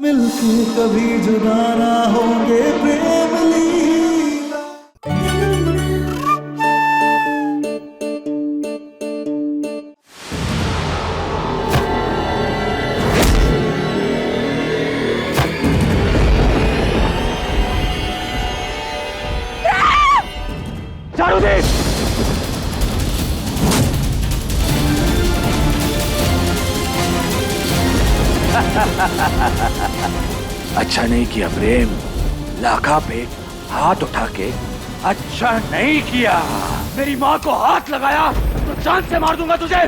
मिलके कभी जुदा ना होंगे प्रेम लीला। चारुदीप! अच्छा नहीं किया प्रेम, लाखा पे हाथ उठा के अच्छा नहीं किया। मेरी माँ को हाथ लगाया तो जान से मार दूंगा तुझे।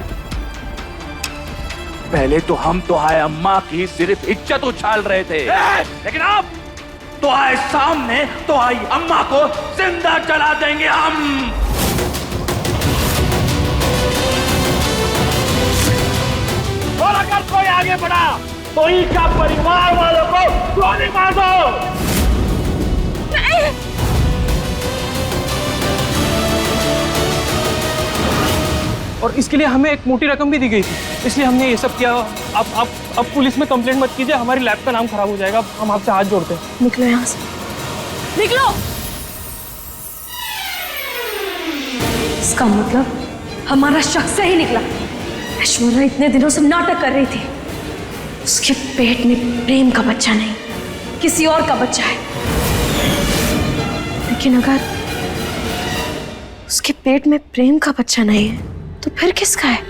पहले तो हम तो आए अम्मा की सिर्फ इज्जत उछाल रहे थे, लेकिन अब तो आए सामने तो आई अम्मा को जिंदा जला देंगे हम। और अगर कोई आगे बढ़ा तो इनका परिवार वालों को गोली मार दो। नहीं। और इसके लिए हमें एक मोटी रकम भी दी गई थी, इसलिए हमने ये सब किया। अब पुलिस में कंप्लेंट मत कीजिए, हमारी लैब का नाम खराब हो जाएगा। हम आपसे हाथ जोड़ते हैं। निकलो यहाँ से, निकलो। इसका मतलब हमारा शक से ही निकला। ऐश्वर्या इतने दिनों से नाटक कर रही थी। उसके पेट में प्रेम का बच्चा नहीं, किसी और का बच्चा है। लेकिन अगर उसके पेट में प्रेम का बच्चा नहीं है तो फिर किसका है?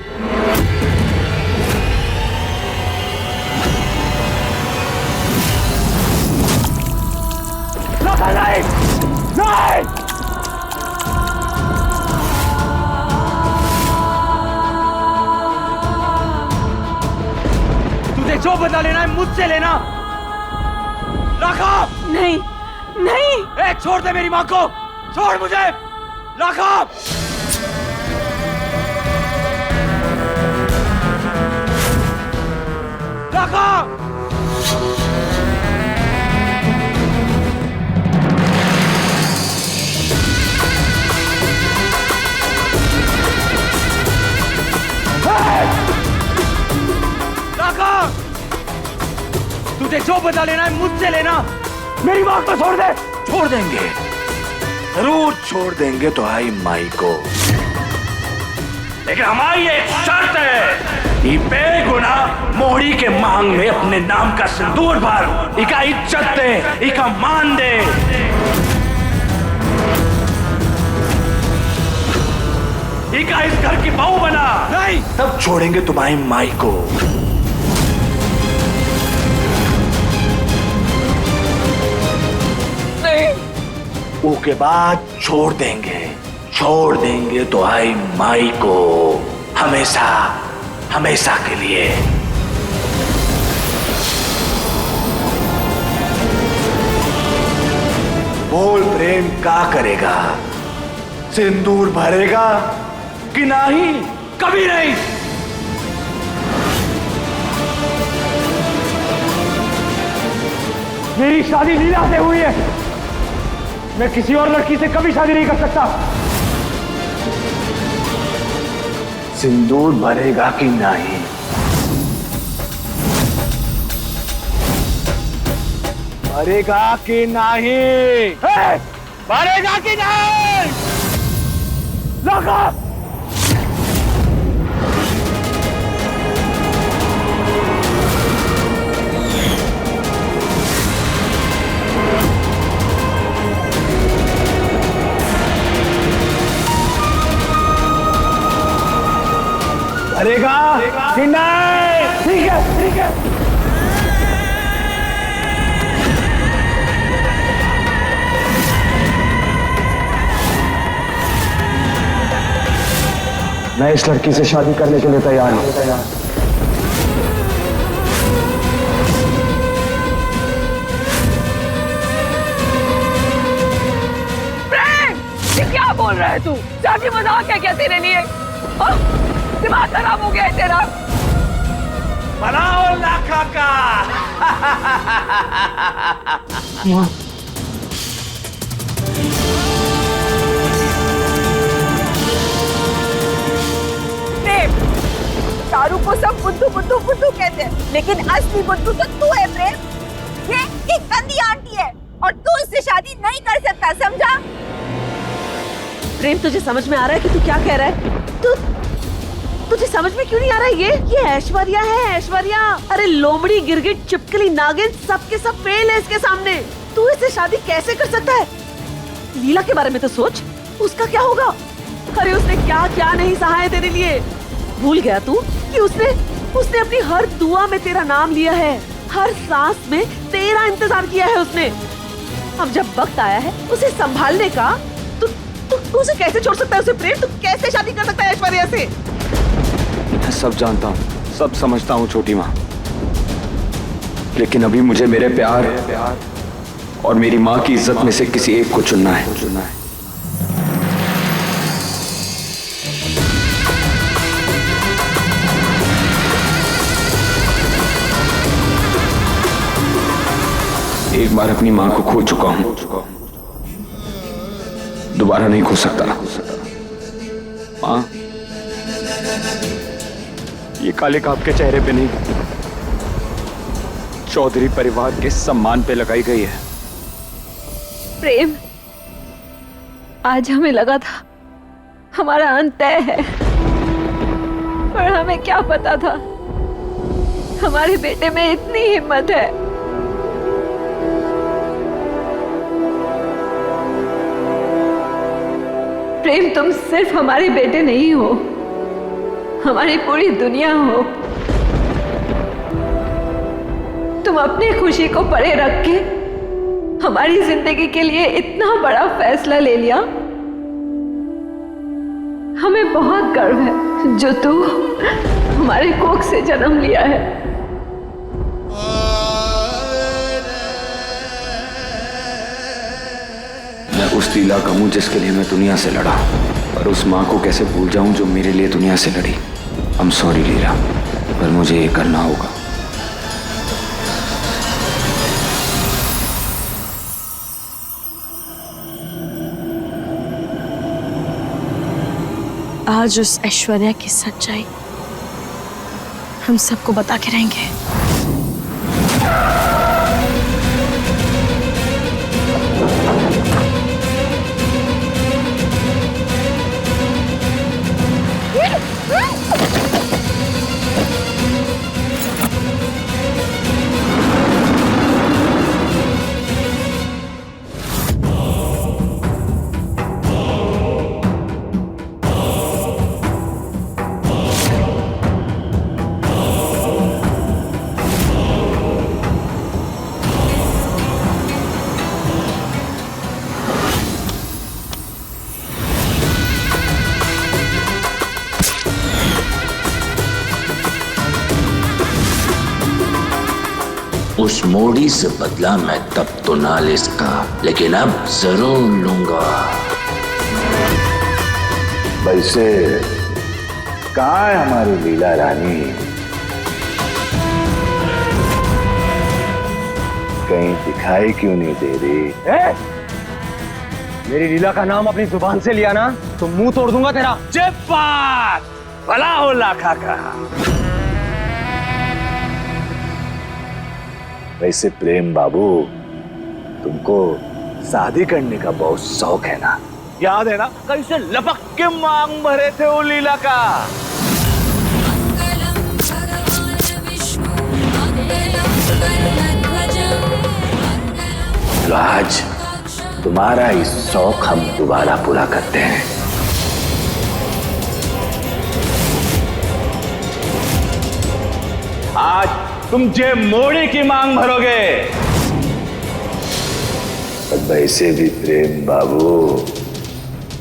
नहीं, नहीं। तुझे जो बदला लेना है मुझसे लेना। राघव! नहीं, नहीं। ए, छोड़ दे मेरी माँ को, छोड़ मुझे। राघव! राघव! तुझे जो बदला लेना है मुझसे लेना। मेरी माँ को छोड़ दे। छोड़ देंगे, जरूर छोड़ देंगे तो आई माई को, लेकिन हमारी एक शर्त है। ये बेगुनाह मोहरी के मांग में अपने नाम का सिंदूर भर, इका इज्जत दे, इका मान दे। इका इस घर की बहू बना। नहीं, तब छोड़ेंगे तुम्हारी माई को। के बाद छोड़ देंगे तो आई माई को, हमेशा हमेशा के लिए। बोल प्रेम क्या करेगा? सिंदूर भरेगा कि नहीं? कभी नहीं। मेरी शादी लीला से हुई है, मैं किसी और लड़की से कभी शादी नहीं कर सकता। सिंदूर भरेगा कि नहीं? भरेगा कि नहीं? भरेगा कि नहीं? लगा! भरेगा कि नहीं? ठीक है, ठीक है। मैं इस लड़की से शादी करने के लिए तैयार हूं। प्रेम, ये क्या बोल रहा है तू? शादी मजाक है क्या तेरे लिए? दिमाग खराब हो गया है तेरा। बनाओ लाखा का। चारू को सब बुद्धू बुद्धू बुद्धू कहते हैं, लेकिन असली बुद्धू तो तू है प्रेम। सकता है, समझा? प्रेम, तुझे समझ में आ रहा है कि तू क्या कह रहा है? तुझे समझ में क्यों नहीं आ रहा है? ये ऐश्वर्या है, ऐश्वर्या। अरे लोमड़ी, गिरगिट, चिपकली, नागिन, सबके सब फेल है इसके सामने। तू इससे शादी कैसे कर सकता है? लीला के बारे में तो सोच, उसका क्या होगा? अरे उसने क्या क्या नहीं सहा है तेरे लिए। भूल गया तू कि उसने अपनी हर दुआ में तेरा नाम लिया है, हर सांस में तेरा इंतजार किया है उसने। अब जब वक्त आया है उसे संभालने का, तू उसे कैसे छोड़ सकता है? उसे प्रेम, तू कैसे शादी कर सकता है ऐश्वर्या से? मैं सब जानता हूँ, सब समझता हूँ छोटी माँ, लेकिन अभी मुझे मेरे प्यार और मेरी माँ की इज्जत में से किसी एक को चुनना है। एक बार अपनी माँ को खो चुका हूं, दोबारा नहीं खो सकता। माँ, ये काले काप के चेहरे पे नहीं, चौधरी परिवार के सम्मान पे लगाई गई है। प्रेम, आज हमें लगा था हमारा अंत तय है, पर हमें क्या पता था हमारे बेटे में इतनी हिम्मत है। प्रेम, तुम सिर्फ हमारे बेटे नहीं हो, हमारी पूरी दुनिया हो। तुम अपनी खुशी को परे रख के हमारी जिंदगी के लिए इतना बड़ा फैसला ले लिया। हमें बहुत गर्व है जो तू हमारे कोख से जन्म लिया है। मैं उस लीला का हूं जिसके लिए मैं दुनिया से लड़ा, और उस माँ को कैसे भूल जाऊं जो मेरे लिए दुनिया से लड़ी। आई एम सॉरी लीला, पर मुझे ये करना होगा। आज उस ऐश्वर्या की सच्चाई हम सबको बता के रहेंगे। उस मोड़ी से बदला मैं तब तो ना ले सका, लेकिन अब जरूर लूंगा। वैसे कहाँ है हमारी लीला रानी? कहीं दिखाई क्यों नहीं दे रही? मेरी लीला का नाम अपनी जुबान से लिया ना तो मुंह तोड़ दूंगा तेरा। चिप्पात भला हो लाखा का। वैसे प्रेम बाबू, तुमको शादी करने का बहुत शौक है ना? याद है ना कैसे लपक के मांग भरे थे वो लीला का? तो आज तुम्हारा इस शौक हम दोबारा पूरा करते हैं। आज तुम जे मोड़ी की मांग भरोगे। वैसे भी प्रेम बाबू,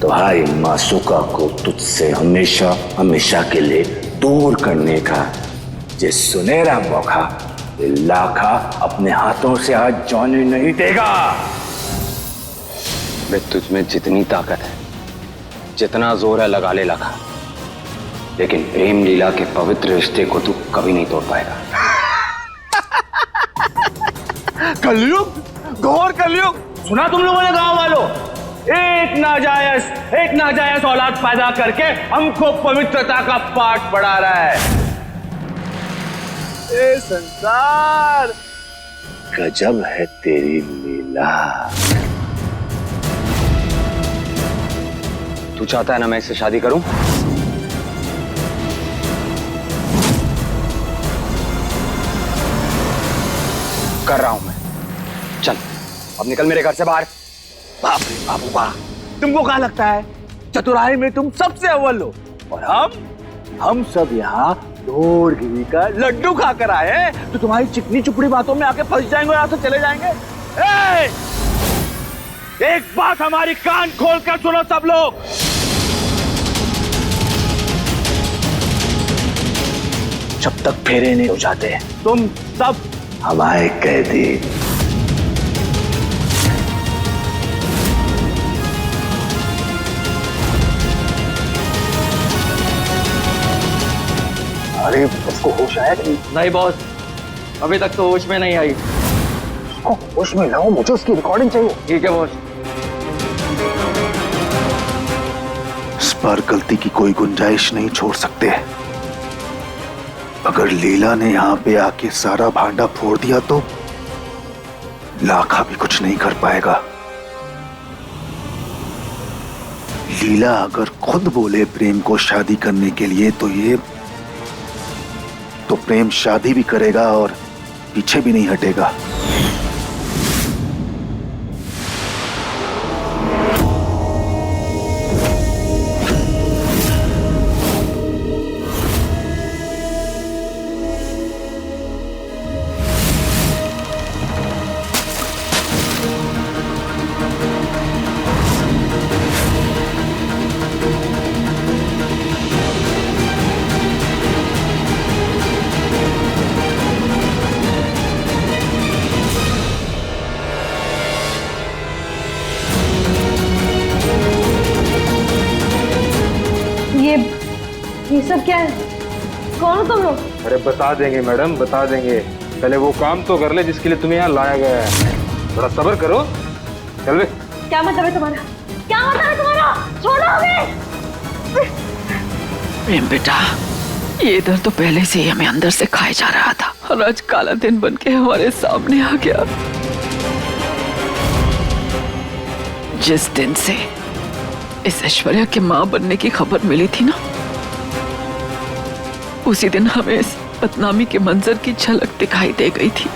तुम्हारी मासूका को तुझसे हमेशा हमेशा के लिए दूर करने का ये सुनहरा मौका लाखा अपने हाथों से आज जाने नहीं देगा। मैं तुझ में जितनी ताकत है, जितना जोर है, लगा ले लाखा, लेकिन प्रेम लीला के पवित्र रिश्ते को तू कभी नहीं तोड़ पाएगा। कलयुग, घोर कलयुग। सुना तुम लोगों ने गांव वालों, एक नाजायज औलाद पैदा करके हमको पवित्रता का पाठ पढ़ा रहा है। ए संसार, गजब है तेरी लीला। तू चाहता है ना मैं इससे शादी करूं? कर रहा हूं मैं। चल अब निकल मेरे घर से बाहर। बाप रे बाबू वाह, तुमको क्या लगता है चतुराई में तुम सबसे अव्वल हो और हम सब यहाँ ढोरगिरी का लड्डू खाकर आए हैं, तो तुम्हारी चिकनी चुपड़ी बातों में आके फंस जाएंगे और यहाँ से चले जाएंगे। एक बात हमारी कान खोल कर सुनो सब लोग, जब तक फेरे नहीं हो जाते तुम सब हमारे कैदी। अरे उसको होश आया कि नहीं बॉस, अभी तक तो होश में नहीं आई। उसको होश में लाओ, मुझे उसकी रिकॉर्डिंग चाहिए। ठीक है बॉस। इस बार गलती की कोई गुंजाइश नहीं छोड़ सकते। अगर लीला ने यहाँ पे आके सारा भांडा फोड़ दिया तो लाखा भी कुछ नहीं कर पाएगा। लीला अगर खुद बोले प्रेम को शादी करने के लिए तो प्रेम शादी भी करेगा और पीछे भी नहीं हटेगा। ये सब क्या है? कौन हो तुम लोग? अरे बता देंगे मैडम, बता देंगे। पहले वो काम तो कर ले जिसके लिए तुम्हें यहाँ लाया गया है। थोड़ा सब्र करो। चल बे। क्या मतलब है तुम्हारा? क्या मतलब है तुम्हारा? छोड़ो हमें। प्रेम बेटा, ये दर्द तो पहले से ही हमें अंदर से खाए जा रहा था और आज काला दिन बन के हमारे सामने आ गया। जिस दिन से इस ऐश्वर्या के मां बनने की खबर मिली थी ना, उसी दिन हमें इस बदनामी के मंजर की झलक दिखाई दे गई थी।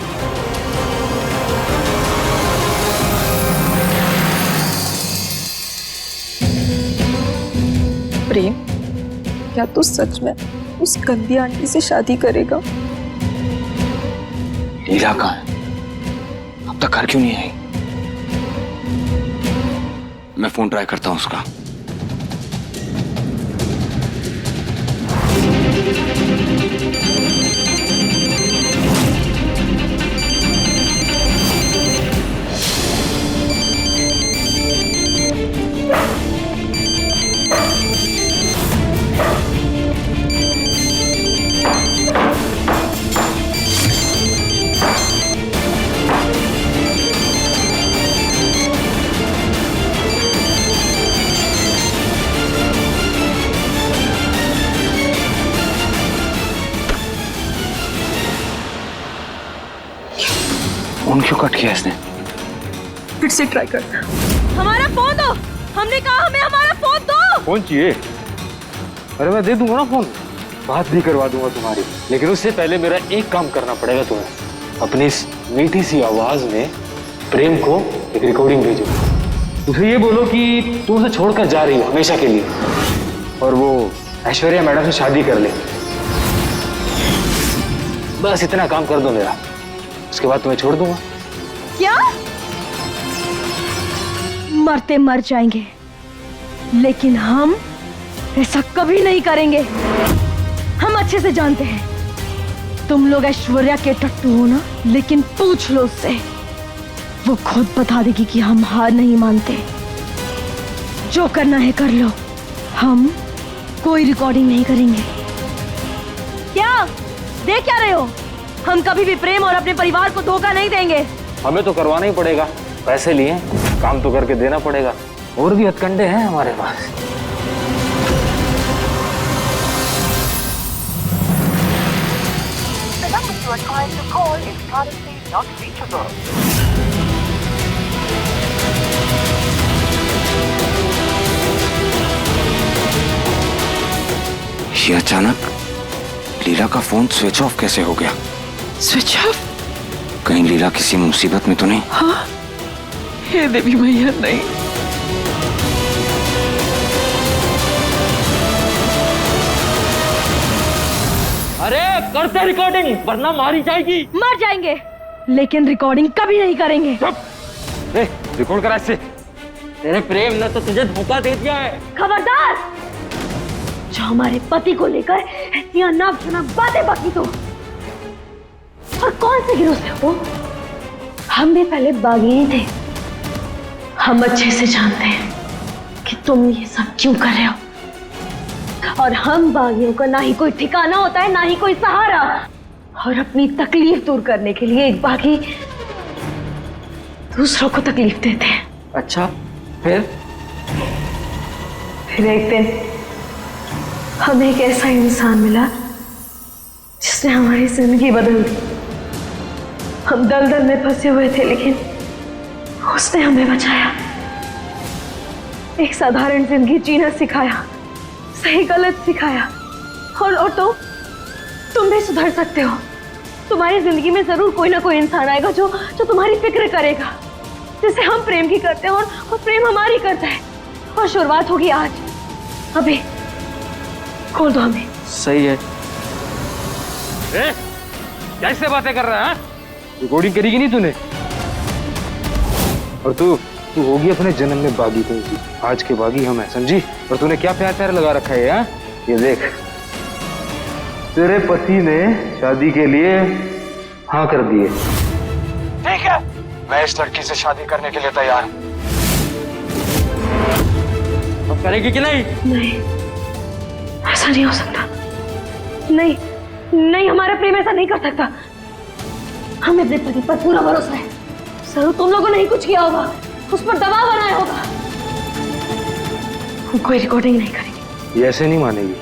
प्रेम, क्या तू सच में उस गंदी आंटी से शादी करेगा? लीला कहाँ है? अब तक घर क्यों नहीं आई? मैं फोन ट्राई करता हूं उसका। फोन क्यों कट किया इसने? फिर से ट्राई कर। हमारा फोन दो। हमने कहा हमें हमारा फोन दो। फोन चाहिए? अरे मैं दे दूंगा ना फोन, बात भी करवा दूंगा तुम्हारी। लेकिन उससे पहले मेरा एक काम करना पड़ेगा तुम्हें। अपनी इस मीठी सी आवाज में प्रेम को एक रिकॉर्डिंग भेजो। उसे ये बोलो कि तुम उसे छोड़कर जा रही हो हमेशा के लिए और वो ऐश्वर्या मैडम से शादी कर ले। बस इतना काम कर दो मेरा, उसके बाद तुम्हें छोड़ दूंगा। क्या? मरते मर जाएंगे, लेकिन हम ऐसा कभी नहीं करेंगे। हम अच्छे से जानते हैं तुम लोग ऐश्वर्या के टट्टू हो ना, लेकिन पूछ लो उससे, वो खुद बता देगी कि हम हार नहीं मानते। जो करना है कर लो, हम कोई रिकॉर्डिंग नहीं करेंगे। क्या देख क्या रहे हो? हम कभी भी प्रेम और अपने परिवार को धोखा नहीं देंगे। हमें तो करवाना ही पड़ेगा, पैसे लिए, काम तो करके देना पड़ेगा। और भी हथकंडे हैं हमारे पास। ये अचानक लीला का फोन स्विच ऑफ कैसे हो गया? Switch off? कहीं लीला किसी मुसीबत में तो नहीं? हाँ, हे देवी मैया, नहीं। अरे करते रिकॉर्डिंग, वरना मारी जाएगी। मर जाएंगे, लेकिन रिकॉर्डिंग कभी नहीं करेंगे। रिकॉर्ड करा इससे। तेरे प्रेम ने तो तुझे धोखा दे दिया है। खबरदार, जो हमारे पति को लेकर ऐसी अनाप शनाप बातें बकी तो। और कौन से गिरोह से हो? हम भी पहले बागी ही थे। हम अच्छे से जानते हैं कि तुम ये सब क्यों कर रहे हो। और हम बागियों का ना ही कोई ठिकाना होता है, ना ही कोई सहारा। और अपनी तकलीफ दूर करने के लिए एक बागी दूसरों को तकलीफ देते हैं। अच्छा, फिर एक दिन हमें एक ऐसा इंसान मिला जिसने हमारी जिंदगी बदल दी। हम दलदल में फंसे हुए थे, लेकिन उसने हमें बचाया। एक साधारण जिंदगी जीना सिखाया, सही गलत सिखाया। और तुम भी सुधर सकते हो। तुम्हारी जिंदगी में जरूर कोई ना कोई इंसान आएगा जो तुम्हारी फिक्र करेगा, जिसे हम प्रेम की करते हैं और प्रेम हमारी करता है। और शुरुआत होगी आज। अभी खोल दो हमें। सही है। कैसे बातें कर रहा है? रिकॉर्डिंग करेगी नहीं तूने? और तू होगी अपने जन्म में बागी कहीं की। आज के बागी हम हैं, समझी? और तूने क्या प्यार प्यार लगा रखा है यार? ये देख, तेरे पति ने शादी के लिए हाँ कर दिए। ठीक है, मैं इस लड़की से शादी करने के लिए तैयार हूँ। अब करेगी कि नहीं? नहीं, ऐसा नहीं हो सकता। नहीं नहीं, हमारा प्रेम ऐसा नहीं कर सकता। हमें अपने पति पर पूरा भरोसा है। जरूर तुम लोगों ने ही कुछ किया होगा, उस पर दबाव बनाया होगा। हम कोई रिकॉर्डिंग नहीं करेंगे। ये ऐसे नहीं मानेगी।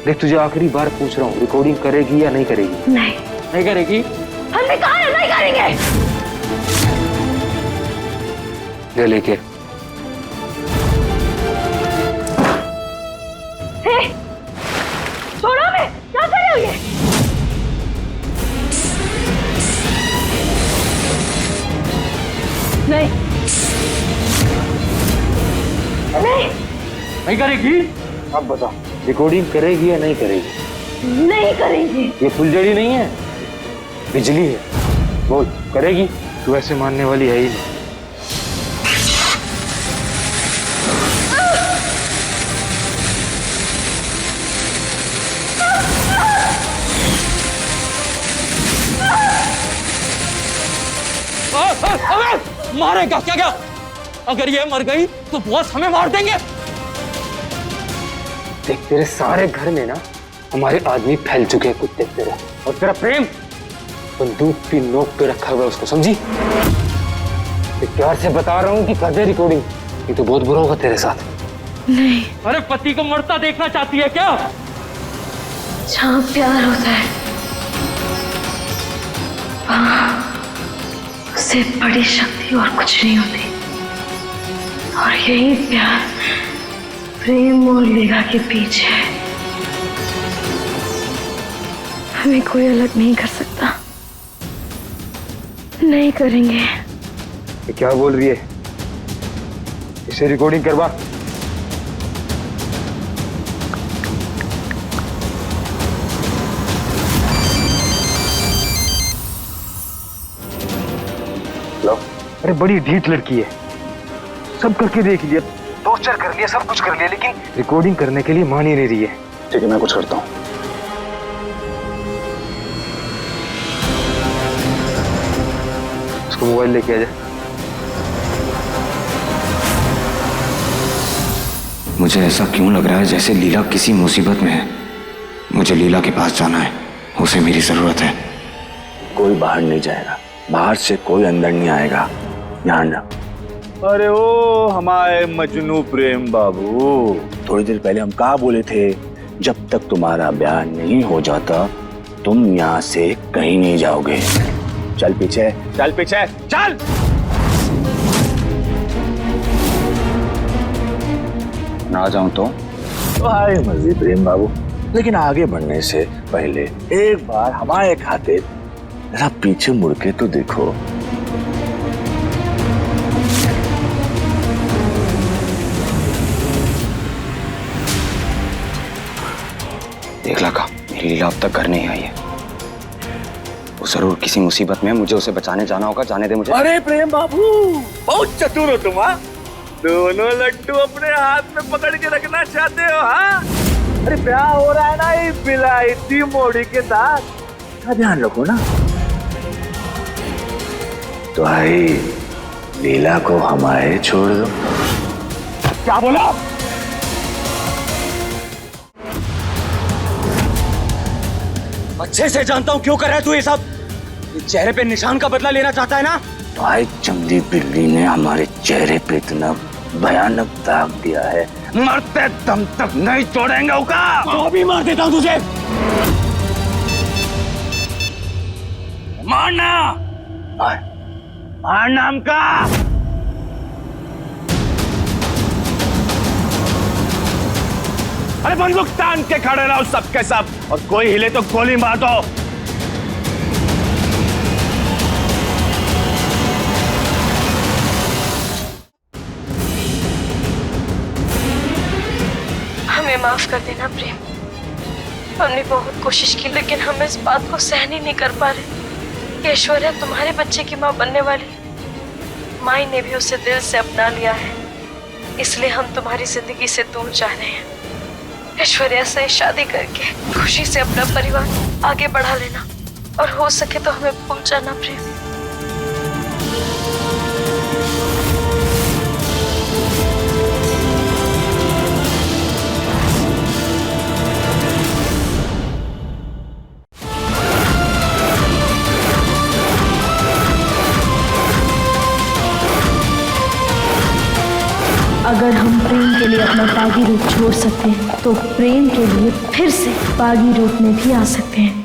देख, तुझे आखिरी बार पूछ रहा हूँ, रिकॉर्डिंग करेगी या नहीं करेगी? नहीं करेगी। हमने कहा है नहीं करेंगे। ले लेके। छोड़ो हमें, क्या कर रहे हो ये? नहीं नहीं करेगी। अब बताओ, रिकॉर्डिंग करेगी या नहीं करेगी? नहीं करेंगे। ये फुलझड़ी नहीं है, बिजली है। बोल, करेगी? तू ऐसे मानने वाली है ही नहीं। मारेगा क्या? अगर ये मर गई तो बॉस हमें मार देंगे। देख, तेरे सारे घर में ना हमारे आदमी फैल चुके हैं कुत्ते तेरे। और तेरा प्रेम बंदूक की नोक पे रखा हुआ है उसको, समझी? प्यार से बता रहा हूँ कि कर दे रिकॉर्डिंग, ये तो बहुत बुरा होगा तेरे साथ। नहीं। अरे पति को मरता देखना चाहती है क्या? जहाँ प्यार होता है उससे बड़ी शक्ति और कुछ नहीं होती। और यही प्यार प्रेम और लीला के बीच है। हमें कोई अलग नहीं कर सकता। नहीं करेंगे। ये क्या बोल रही है? इसे रिकॉर्डिंग करवा। अरे बड़ी ढीठ लड़की है, सब करके देख लिया, टॉर्चर कर लिया, सब कुछ कर लिया, लेकिन रिकॉर्डिंग करने के लिए मान ही नहीं रही है। ठीक है, मैं कुछ करता हूँ। उसको मोबाइल लेके आ जा। मुझे ऐसा क्यों लग रहा है जैसे लीला किसी मुसीबत में है। मुझे लीला के पास जाना है, उसे मेरी जरूरत है। कोई बाहर नहीं जाएगा, बाहर से कोई अंदर नहीं आएगा, ध्यान रख। अरे ओ हमारे मजनू प्रेम बाबू, थोड़ी देर पहले हम कहा बोले थे, जब तक तुम्हारा ब्याह नहीं हो जाता तुम यहाँ से कहीं नहीं जाओगे। चल पीछे, चल पीछे, चल। ना जाऊं तो हाय मर्जी प्रेम बाबू, लेकिन आगे बढ़ने से पहले एक बार हमारे खातिर जरा पीछे मुड़ के तो देखो। देख लाका, मेरी लीला अब तक घर नहीं आई है। वो जरूर किसी मुसीबत में, मुझे उसे बचाने जाना होगा। जाने दे मुझे। अरे प्रेम बाबू, बहुत चतुर हो तुम। दोनों लड्डू अपने हाथ में पकड़ के रखना चाहते हो? हाँ, अरे प्यार हो रहा है ना इस विलायती मोड़ी के साथ, का ध्यान रखो ना। तो आई लीला को हमारे छोड़ दो। क्या बोला? अच्छे से जानता हूं क्यों कर रहा है तू ये सब। ये चेहरे पे निशान का बदला लेना चाहता है ना? भाई चमड़ी बिल्ली ने हमारे चेहरे पे इतना भयानक दाग दिया है, मरते दम तक नहीं छोड़ेंगे उका। तो अभी मार देता हूं तुझे। मारना, मारना हमका। अरे बंदूक तान के खड़े रहो सबके सब, और कोई हिले तो गोली मार दो। हमें माफ कर देना प्रेम। हमने बहुत कोशिश की, लेकिन हम इस बात को सहन ही नहीं कर पा रहे कि ऐश्वर्या तुम्हारे बच्चे की माँ बनने वाली। माई ने भी उसे दिल से अपना लिया है, इसलिए हम तुम्हारी जिंदगी से दूर जा रहे हैं। ऐश्वर्या से शादी करके खुशी से अपना परिवार आगे बढ़ा लेना, और हो सके तो हमें भूल जाना प्रेम। अगर हम प्रेम के लिए अपना बागी रूप छोड़ सकते हैं, तो प्रेम के लिए फिर से बागी रूप में भी आ सकते हैं।